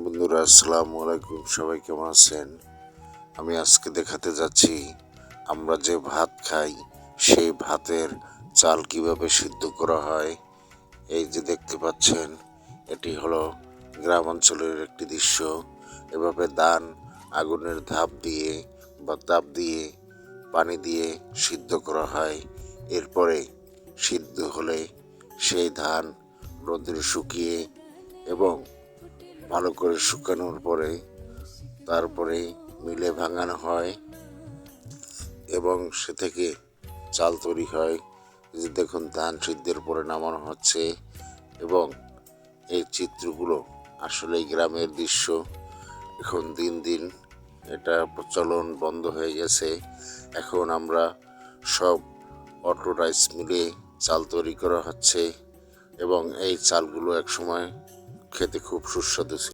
বন্ধুরা, আসসালামু আলাইকুম। সবাই কেমন আছেন? আমি আজকে দেখাতে যাচ্ছি আমরা যে ভাত খাই সেই ভাতের চাল কিভাবে সিদ্ধ করা হয়। এই যে দেখতে পাচ্ছেন, এটি হলো গ্রাম অঞ্চলের একটি দৃশ্য। এভাবে ধান আগুনের তাপ দিয়ে পানি দিয়ে সিদ্ধ করা হয়। এরপরে সিদ্ধ হলে সেই ধান রোদে শুকিয়ে এবং ভালো করে শুকানোর পরে তারপরে মিলে ভাঙানো হয় এবং সে থেকে চাল তৈরি হয়। এই যে দেখুন, ধান সিদ্ধের পরে নামানো হচ্ছে এবং এই চিত্রগুলো আসলে গ্রামের দৃশ্য। এখন দিন দিন এটা প্রচলন বন্ধ হয়ে গেছে। এখন আমরা সব অটো রাইস মিলে চাল তৈরি করা হচ্ছে এবং এই চালগুলো একসময় খেতে খুব সুস্বাদু ছিল।